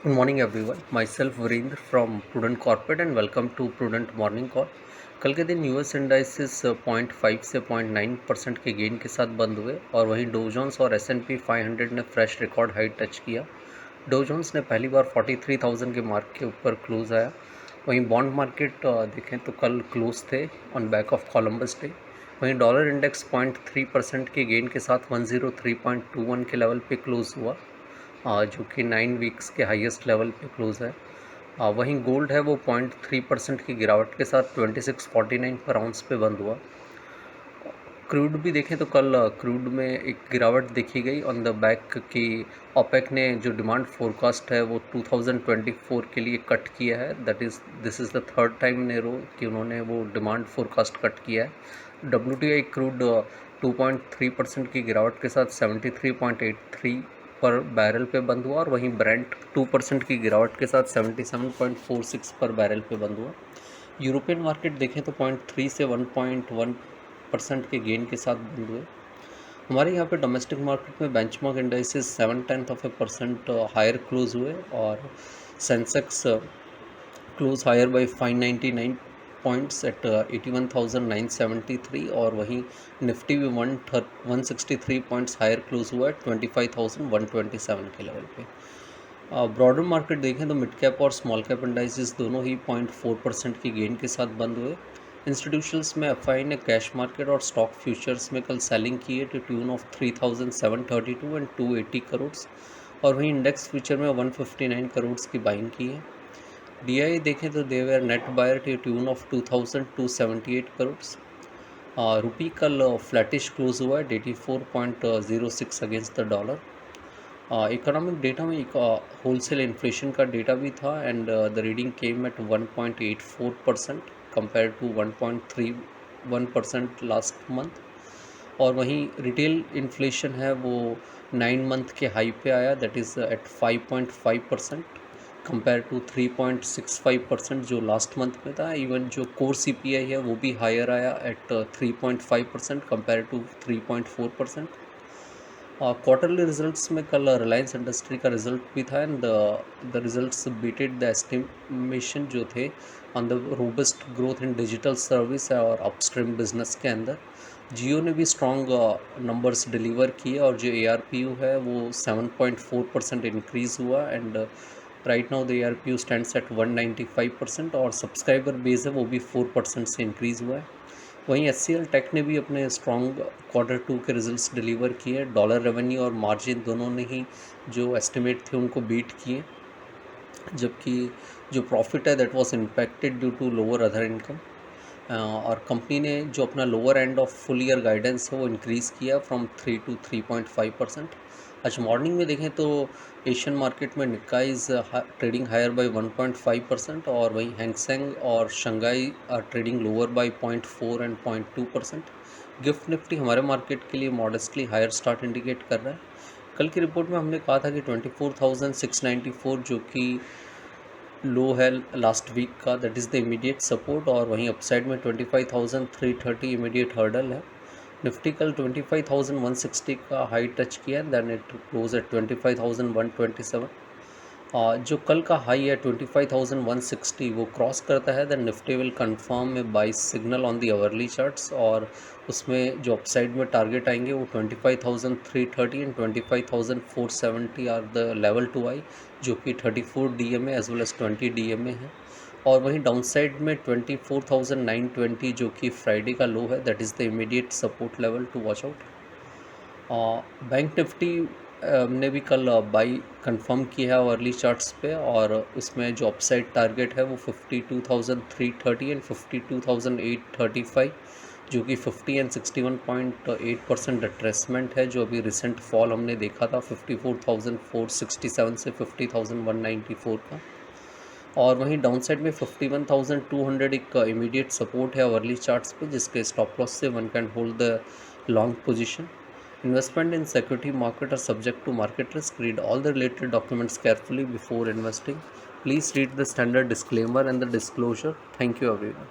Good morning everyone. Myself Virendra from Prudent Corporate and welcome to Prudent Morning Call. कल के दिन US indices 0.5 से 0.9% के gain के साथ बंद हुए और वहीं डो जोन्स और S&P 500 ने फ्रेश रिकॉर्ड हाई टच किया। डो जोन्स ने पहली बार 43,000 के मार्क के ऊपर क्लोज आया। वहीं बॉन्ड मार्केट देखें तो कल क्लोज थे on back of Columbus day. वहीं डॉलर इंडेक्स 0.3% के गेन के साथ 103.21 के लेवल पे क्लोज हुआ, जो कि 9 वीक्स के हाईएस्ट लेवल पे क्लोज़ है। वहीं गोल्ड है वो 0.3% की गिरावट के साथ 2649 पर आउंस पे बंद हुआ। क्रूड भी देखें तो कल क्रूड में एक गिरावट देखी गई ऑन द बैक की ओपेक ने जो डिमांड फोरकास्ट है वो 2024 के लिए कट किया है। This is the third time in a row कि उन्होंने वो डिमांड फोरकास्ट कट किया है। WTI क्रूड 2.3% की गिरावट के साथ 73.83 पर बैरल पे बंद हुआ और वहीं ब्रेंट 2% की गिरावट के साथ 77.46 पर बैरल पे बंद हुआ। यूरोपियन मार्केट देखें तो 0.3 से 1.1% के गेन के साथ बंद हुए। हमारे यहाँ पे डोमेस्टिक मार्केट में बेंचमार्क इंडाइसेस 0.7% हायर क्लोज हुए और Sensex close higher by 599 points at 81,973 और वहीं निफ्टी भी 163 पॉइंट्स हायर क्लोज हुआ है 25,127 के लेवल पे। ब्रॉडर मार्केट देखें तो मिड कैप और स्मॉल कैप इंडाइसेस दोनों ही 0.4% की गेन के साथ बंद हुए। इंस्टीट्यूशंस में एफआई ने कैश मार्केट और स्टॉक फ्यूचर्स में कल सेलिंग की है to tune of 3,732 and 280 crore और वहीं इंडेक्स फ्यूचर में 159 करोड़ की बाइंग की है। डीआई देखें तो they were net buyer to tune of 2,278 crore. Rupee कल फ्लैटिश क्लोज हुआ है 84.06 against the dollar. Economic data में एक होलसेल इन्फ्लेशन का डेटा भी था and the reading came at 1.84% compare to 1.31% last month. और वहीं रिटेल इन्फ्लेशन है वो 9 मंथ के हाई पे आया, that is at 5.5% compare to 3.65% जो लास्ट मंथ में था। इवन जो कोर सीपीआई है वो भी हायर आया at 3.5% compare to 3.4%। Quarterly results में कल रिलायंस इंडस्ट्री का रिजल्ट भी था and the results beated the estimation जो थे on the robust growth in digital service और अपस्ट्रीम बिजनेस के अंदर। जियो ने भी स्ट्रॉन्ग नंबर्स डिलीवर किए और जो ARPU है वो 7.4% इंक्रीज़ हुआ and right now the ARPU stands eight 195% और सब्सक्राइबर बेस है वो भी 4% से इंक्रीज़ हुआ है। वहीं HCL टेक ने भी अपने स्ट्रॉन्ग Q2 के रिजल्ट्स डिलीवर किए। डॉलर रेवेन्यू और मार्जिन दोनों ने ही जो एस्टिमेट थे उनको बीट किए, जबकि जो प्रॉफिट है that was impacted due to lower other income. और कंपनी ने जो अपना lower end of full year guidance है वो इंक्रीज़ किया फ्रॉम 3 टू 3.5%। आज मॉर्निंग में देखें तो एशियन मार्केट में निक्काईज ट्रेडिंग हायर बाय 1.5% और वहीं हैंगसेंग और Shanghai trading lower by 0.4 and 0.2%। Gift Nifty हमारे मार्केट के लिए मॉडेस्टली हायर स्टार्ट इंडिकेट कर रहा है। कल की रिपोर्ट में हमने कहा था कि 24,694 जो कि लो है लास्ट वीक का, that is the immediate support और वहीं अपसाइड में 25,330 इमीडिएट हर्डल है। निफ्टी कल 25,160 का हाई टच किया, देन इट क्लोज एट 25,127। जो कल का हाई है 25,160 वो क्रॉस करता है देन निफ्टी विल कंफर्म में buy signal on the hourly charts और उसमें जो अपसाइड में टारगेट आएंगे वो 25,330 and 25,470 are the level to eye, जो कि 34 DMA as well as 20 DMA है। और वहीं डाउन साइड में 24,920 जो कि फ्राइडे का लो है, that is the immediate support level to watch out. Bank Nifty ने भी कल बाई कंफर्म किया है अर्ली चार्ट्स पे और उसमें जो अपसाइड टारगेट है वो 52,330 एंड 52,835, जो कि 50 एंड 61.8% रिट्रेसमेंट है। जो अभी रिसेंट फॉल हमने देखा था 54,467 से 50,194 का। और वहीं डाउन साइड में 51,200 एक इमीडिएट सपोर्ट है अर्ली चार्ट्स पे, जिसके स्टॉप लॉस से one can hold the long position. Investment in security market are subject to market risk. Read all the related documents carefully before investing. Please read the standard disclaimer and the disclosure. Thank you everyone.